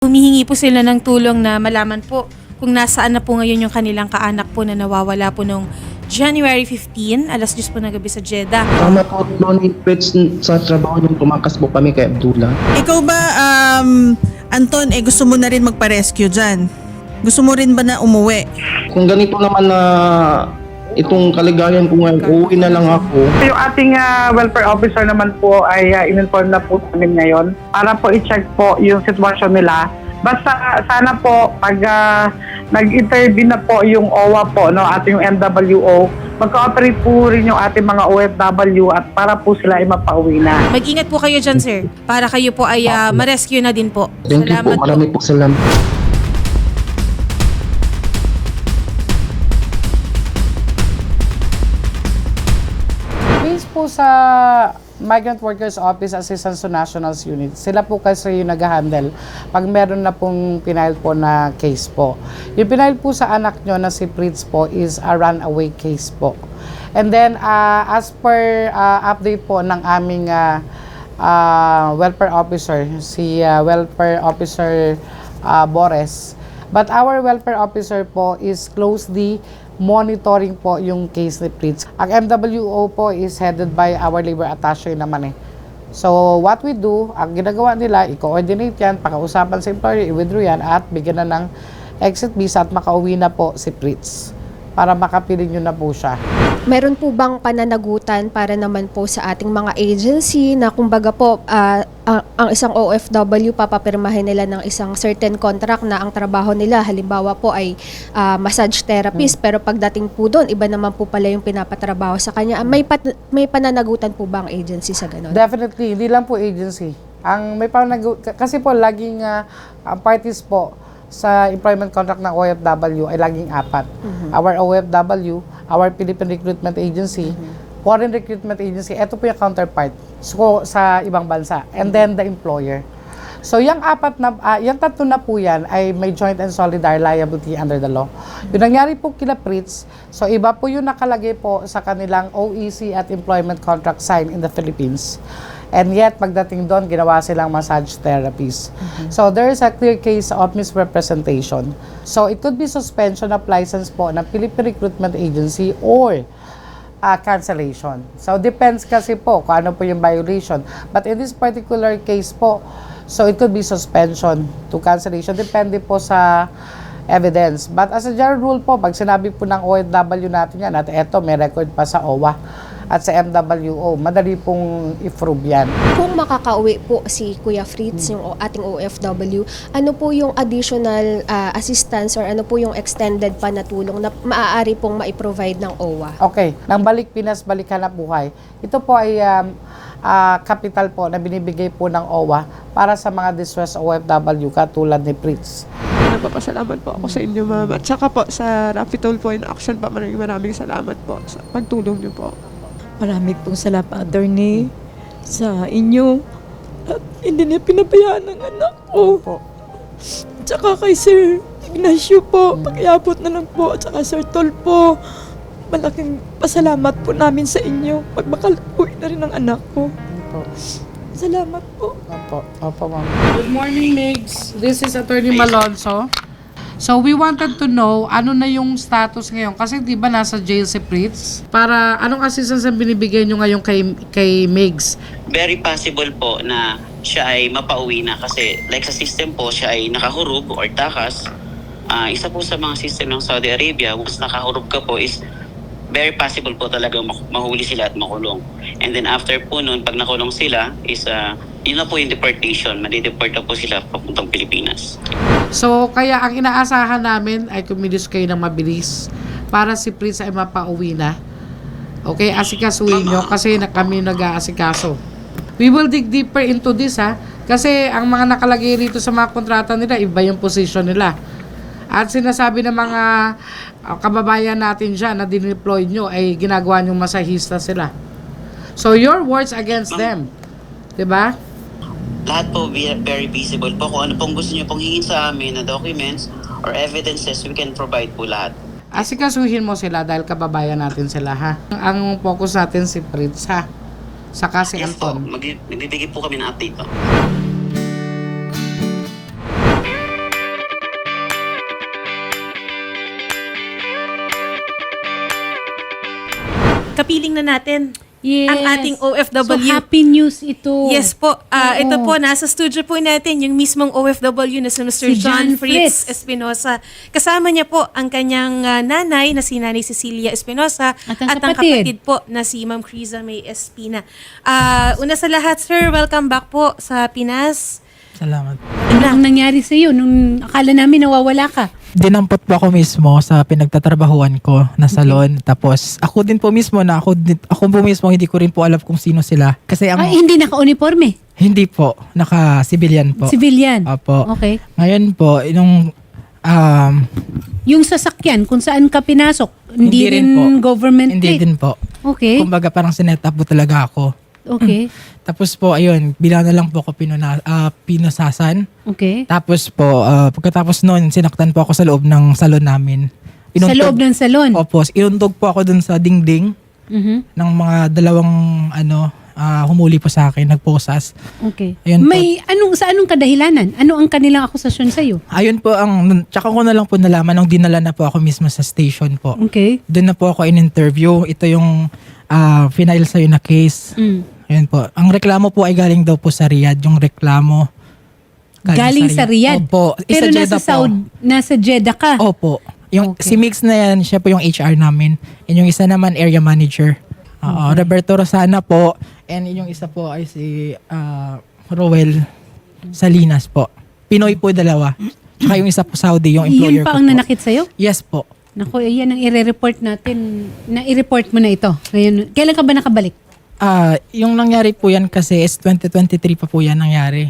Humihingi po sila ng tulong na malaman po kung nasaan na po ngayon yung kanilang kaanak po na nawawala po noong January 15, alas 10 po ng gabi sa Jeddah. Tama po doon ni Fritz sa trabaho nung tumakas po kami kay Abdullah. Ikaw ba, Anton, gusto mo na rin magpa-rescue dyan? Gusto mo rin ba na umuwi? Kung ganito naman na itong kaligayan ko ngayon, uuwi na lang ako. Yung ating welfare officer naman po ay in-inform na po namin ngayon para po i-check po yung sitwasyon nila. Basta sana po pag nag-intervene na po yung OWA po, no, ating yung MWO, mag-cooperate po rin yung ating mga OFW at para po sila ay mapauwi na. Mag-ingat po kayo dyan, sir, para kayo po ay ma-rescue na din po. Thank you po, marami po salamat. Based po sa Migrant Workers Office Assistance to Nationals Unit, sila po kasi yung nag-handle pag meron na pong pinail po na case po. Yung pinail po sa anak nyo na si Fritz po is a runaway case po. And then, as per update po ng aming welfare officer, si welfare officer Bores, but our welfare officer po is closely monitoring po yung case ni Fritz. Ang MWO po is headed by our labor attaché naman eh. So, what we do, ang ginagawa nila, i-coordinate yan, pakausapan sa employer, i-withdraw yan, at bigyan na ng exit visa at makauwi na po si Fritz para makapiling nyo na po siya. Meron po bang pananagutan para naman po sa ating mga agency na kumbaga po ang isang OFW papapirmahin nila ng isang certain contract na ang trabaho nila halimbawa po ay massage therapist pero pagdating po doon iba naman po pala yung pinapatrabaho sa kanya. May pananagutan po ba ang agency sa ganun? Definitely, hindi lang po agency. Ang may kasi po laging ang parties po sa employment contract ng OFW ay laging 4. Our OFW, our Philippine Recruitment Agency, Foreign Recruitment Agency, ito po yung counterpart sa ibang bansa. And then the employer. So yung tatlo na po yan ay may joint and solidary liability under the law. Yung nangyari po kila Fritz, so iba po yung nakalagay po sa kanilang OEC at employment contract signed in the Philippines. And yet, pagdating doon, ginawa silang massage therapist. So, there is a clear case of misrepresentation. So, it could be suspension of license po ng Philippine Recruitment Agency or cancellation. So, depends kasi po kung ano po yung violation. But in this particular case po, so it could be suspension to cancellation. Depende po sa evidence. But as a general rule po, pag sinabi po ng OFW natin yan, at eto, may record pa sa OWA, at sa MWO, madali pong i-prove yan. Kung makakauwi po si Kuya Fritz, yung ating OFW, ano po yung additional assistance or ano po yung extended pa na tulong na maaari pong ma-provide ng OWA? Okay, nang balik Pinas, balik hanap buhay. Ito po ay capital po na binibigay po ng OWA para sa mga distressed OFW katulad ni Fritz. Napapasalamat po ako sa inyo, ma'am. At saka po sa Rapitol po in Action pa, maraming salamat po sa pagtulong niyo po. Maraming pong salamat, attorney, sa inyo. At hindi niya pinabayaan ang anak ko. Tsaka kay Sir Ignacio po, pakiabot na lang po. At saka Sir Tol po, malaking pasalamat po namin sa inyo. Pag makaluwi na rin ang anak ko. Salamat po. Opo, ma'am. Good morning, Migs. This is Attorney Malonzo. So, we wanted to know ano na yung status ngayon. Kasi di ba nasa jail si Fritz? Para anong assistance ang binibigay nyo ngayon kay Migs? Very possible po na siya ay mapauwi na kasi like sa system po siya ay nakahurog or takas. Isa po sa mga system ng Saudi Arabia, once nakahurog ka po is very possible po talaga mahuli sila at makulong. And then after po noon, pag nakulong sila is yun na po yung deportation. Madideport na po sila papuntang Pilipinas. So, kaya ang inaasahan namin ay kumilos kayo ng mabilis para si Fritz ay mapauwi na. Okay, asikasuhin nyo kasi kami nag-aasikaso. We will dig deeper into this kasi ang mga nakalagay rito sa mga kontrata nila, iba yung position nila. At sinasabi ng mga kababayan natin dyan na dineploy nyo ay ginagawa nyong masahista sila. So, your words against them. Diba? Lahat po very visible po. Kung ano pong gusto niyo pong hingin sa amin na documents or evidences, we can provide po lahat. Asikasuhin mo sila dahil kababayan natin sila Ang focus natin si Fritz Saka si Yes po, Anton. magbibigay po kami ng update po. mapiling na natin Yes. ang ating OFW. So, happy news ito. Yes po. Ito po, nasa studio po natin yung mismong OFW na si Mr. Si John John Fritz Fritz Espinosa. Kasama niya po ang kanyang nanay na si Nanay Cecilia Espinosa At ang ang kapatid. kapatid po na si Ma'am Criza May Espina. Una sa lahat, sir, welcome back po sa Pinas. Salamat. Ano ang nangyari sa iyo nung akala namin nawawala ka? Dinampot po ako mismo sa pinagtatrabahuan ko na salon. Tapos ako din po mismo na ako po mismo hindi ko rin po alam kung sino sila. Kasi ang Hindi naka-uniforme. hindi po, naka-civilian po. Civilian. Opo. Okay. Ngayon po, nung Yung sasakyan, kung saan ka pinasok, hindi Hindi rin rin po. government hindi plate. din po. Okay. Kumbaga parang sinet up po talaga ako. Okay. Tapos po, ayun, bila na lang po ako pinasasan. Okay. Tapos po, pagkatapos noon, sinaktan po ako sa loob ng salon namin. Sa loob ng salon. Opo, inuntog po ako dun sa dingding Mhm. ng mga dalawang humuli po sa akin, nagposas. Okay. Ayun po. Sa anong kadahilanan? Ano ang kanilang akusasyon sa iyo? Ayun po, tsaka ko na lang po nalaman nung dinala na po ako mismo sa station po. Okay. Doon na po ako in-interview. Ito yung final sa'yo na case. Mm. Ayun po. Ang reklamo po ay galing daw po sa Riyadh. Yung reklamo. Galing sa Riyadh? Opo. Pero Jeddah po. nasa Jeddah ka? Opo. Yung Okay. si Mix na yan, siya po yung HR namin. And yung isa naman, area manager. Roberto Rosana po. And yung isa po ay si Roel Salinas po. Pinoy po dalawa. Tsaka yung isa po Saudi, yung employer Yun pa ko ang po. nanakit sa'yo? Yes po. Naku, yan ang i-report natin. I-report mo na ito. Ngayon, kailan ka ba nakabalik? Yung nangyari po yan kasi is 2023 pa po yan nangyari.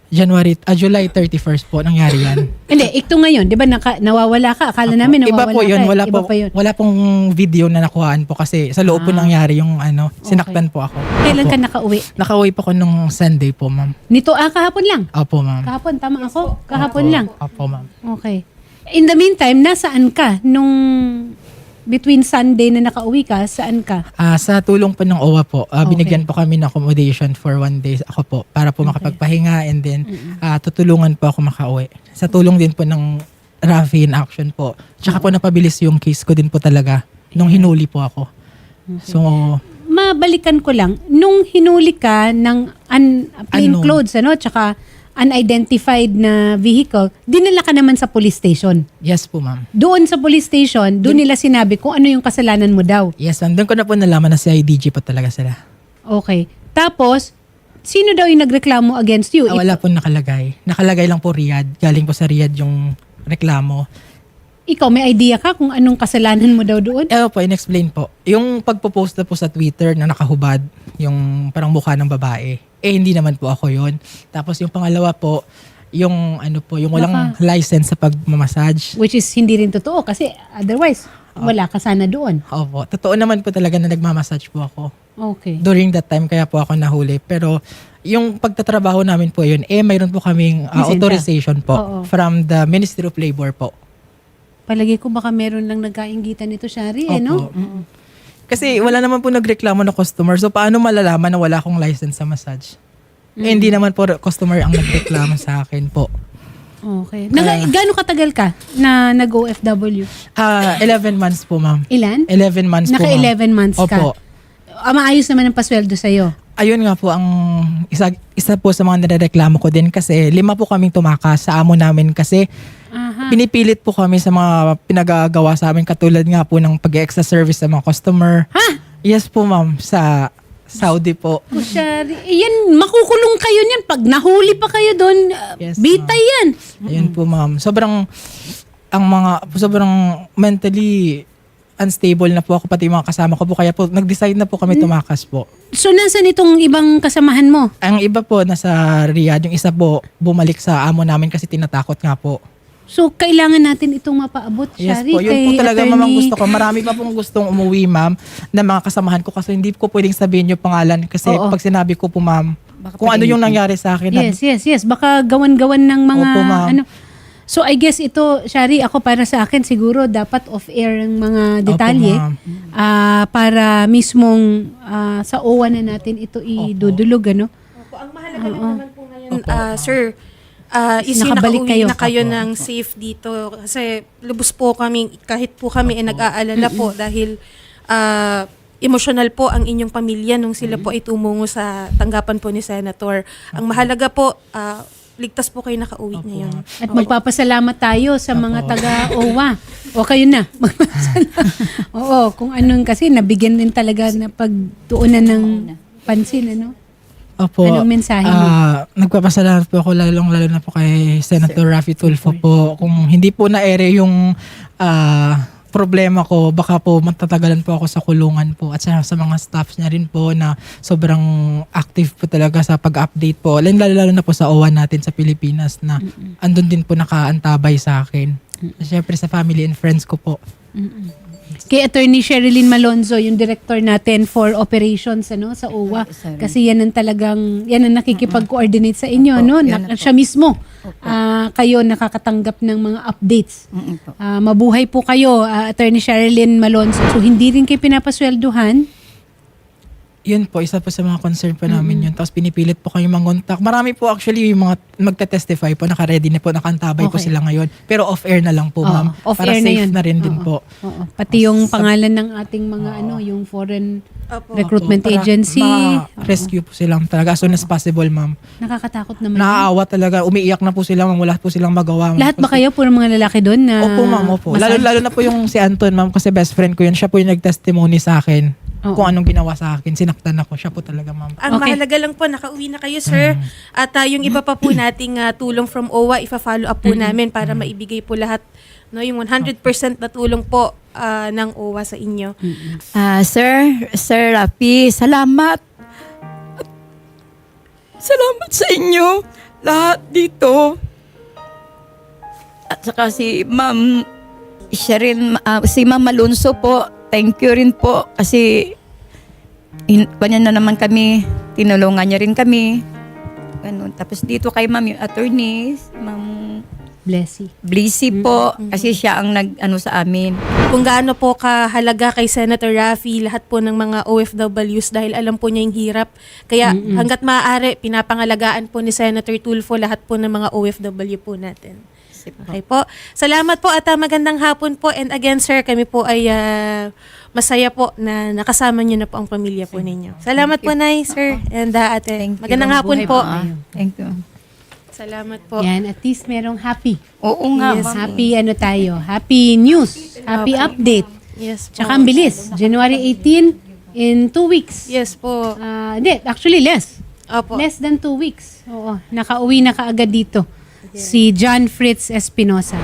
July 31st po nangyari yan. Hindi, ito ngayon, di ba nawawala ka? Akala namin Iba nawawala po yun, ka. wala po, yun. wala pong video na nakuhaan po kasi sa loob po nangyari yung sinaktan po ako. Kailan Opo. ka nakauwi? Nakauwi po ko nung Sunday po, ma'am. Nito, kahapon lang? Opo, ma'am. Kahapon, tama ako? Kahapon Opo. lang? Opo, ma'am. Okay. In the meantime, nasaan ka? Nung between Sunday na nakauwi ka, saan ka? Sa tulong po ng OWA po, binigyan po kami ng accommodation for 1 day ako po para po makapagpahinga and then tutulungan po ako makauwi. Sa tulong din po ng Rafi in Action po. Tsaka po napabilis yung case ko din po talaga nung hinuli po ako. So, Mabalikan ko lang, nung hinuli ka ng plain Ano? clothes, tsaka unidentified na vehicle, dinala ka naman sa police station. yes po, ma'am. Doon sa police station, doon nila sinabi kung ano yung kasalanan mo daw. Yes, ma'am. Doon ko na po nalaman na si IDG po talaga sila. Okay. Tapos, sino daw yung nagreklamo against you? Wala po nakalagay. Nakalagay lang po Riyadh. Galing po sa Riyadh yung reklamo. Ikaw, may idea ka kung anong kasalanan mo daw doon? Po, in-explain po. Yung pagpo-post na po sa Twitter na nakahubad, yung parang mukha ng babae, hindi naman po ako yun. Tapos yung pangalawa po, yung yung walang license sa pagmamassage. Which is hindi rin totoo kasi otherwise, wala ka sana doon. Opo. Totoo naman po talaga na nagmamassage po ako. Okay. During that time, kaya po ako nahuli. Pero yung pagtatrabaho namin po yun, mayroon po kaming Lisensya. authorization po Oo. from the Ministry of Labor po. Palagi ko baka meron lang nagkainggitan nito, Shari, no? Opo. Kasi wala naman po nagreklamo na customer. So paano malalaman na wala akong license sa massage? Hindi naman po customer ang nagreklamo sa akin po. Okay. Gaano katagal ka na nag-OFW? 11 months po, ma'am. Ilan? 11 months po, ma'am. Naka-11 months ka. Opo. Maayos naman ang pasweldo sa'yo. Ayun nga po ang isa po sa mga nirereklamo ko din kasi 5 po kaming tumakas sa amo namin kasi pinipilit po kami sa mga pinagagawa sa amin katulad nga po ng pag-extra service sa mga customer. Ha? Yes po, ma'am. Sa Saudi po. Shari, yan, makukulong kayo niyan. Pag nahuli pa kayo doon, Yes, bitay yan. Ayun po, ma'am. Sobrang mentally unstable na po ako pati yung mga kasama ko po kaya po nag-decide na po kami tumakas po. So, nasan itong ibang kasamahan mo? Ang iba po nasa Riyadh, yung isa po bumalik sa amo namin kasi tinatakot nga po. So, kailangan natin itong mapaabot, Yes Shari, po, yun po kay talaga attorney. mamang gusto ko. Marami pa pong gustong umuwi, ma'am, na mga kasamahan ko kasi hindi ko pwedeng sabihin yung pangalan kasi Oo. pag sinabi ko po, ma'am, kung ano yung nangyari sa akin. Yes. Baka gawan-gawan ng mga Opo, ma'am. So I guess ito, Shari, ako para sa akin siguro dapat off-air ang mga detalye ma'am. para mismong sa OWA na natin ito idudulog, ano? Opo, ang mahalaga lang naman po ngayon, sir, Is Nakabalik nakauwi kayo. na kayo ng safe dito. Kasi lubos po kami, kahit po kami nag-aalala po dahil emosyonal po ang inyong pamilya nung sila po ay tumungo sa tanggapan po ni Senator. Ang mahalaga po, ligtas po kayo nakauwi ngayon. At magpapasalamat tayo sa mga taga-OWA. O kayo na. Oo, kung anong kasi nabigyan din talaga na pagtuunan ng pansin, ano? Opo. Anong mensahe mo? Nagpapasalamat po ako lalo na po kay Senator Raffy Tulfo po. Kung hindi po na-ere yung problema ko, baka po matatagalan po ako sa kulungan po at sa mga staffs niya rin po na sobrang active po talaga sa pag-update po. Lalo na po sa OWA natin sa Pilipinas na andun din po nakaantabay sa akin. Siyempre sa family and friends ko po. Kay Attorney Sherilyn Malonzo, yung director natin for operations sa OWA. Kasi yan ang nakikipag-coordinate sa inyo, no? Siya mismo. Kayo nakakatanggap ng mga updates. Mabuhay po kayo, Attorney Sherilyn Malonzo. So hindi rin kayo pinapaswelduhan. Yun po, isa po sa mga concern po namin yun. Tapos pinipilit po kayo mag-contact. Marami po actually yung mga magte-testify po, naka-ready na po, nakaantabay po sila ngayon. Pero off-air na lang po, ma'am. Para safe na rin din po. Pati yung pangalan ng ating mga yung foreign recruitment Para agency. rescue po silang talaga as soon as possible, ma'am. Nakakatakot naman. Naaawa talaga. Umiiyak na po sila, ma'am. Wala po silang magawa. Ma'am. Lahat ba kayo? Puro mga lalaki doon na... Opo, ma'am. Opo. Lalo na po yung si Anton, ma'am, kasi best friend ko yun. Siya po yung nag-testimony sa akin. Kung anong ginawa sa akin. Sinaktan ako. Siya po talaga, ma'am. Ang mahalaga lang po, nakauwi na kayo, sir. At yung iba pa po nating tulong from OWA, ifa-follow up po namin para maibigay po lahat, no, yung 100% na tulong po ng OWA sa inyo. Sir Raffy, salamat. Salamat sa inyo. Lahat dito. At saka si Ma'am si Ma'am Malonzo po, thank you rin po kasi kanya na naman kami, tinulungan niya rin kami. Ganun. Tapos dito kay Ma'am yung attorney, Ma'am Blessy po, kasi siya ang nag-ano sa amin. Kung gaano po kahalaga kay Senator Raffy, lahat po ng mga OFWs dahil alam po niya yung hirap. Kaya hanggat maaari, pinapangalagaan po ni Senator Tulfo lahat po ng mga OFW po natin. Okay po. Salamat po at magandang hapon po. And again, sir, kami po ay masaya po na nakasama niyo na po ang pamilya po ninyo. Salamat po, Nay, sir. And ate, magandang hapon po. Thank you. Salamat po. Yan, at least merong happy. Oo nga, Yes, Ma'am. Happy happy news, happy update. Yes po. Tsaka ang bilis. January 18 in 2 weeks. Yes po. Hindi, actually less. Opo. Less than 2 weeks. Oo, nakauwi na kaagad dito. Si John Fritz Espinosa.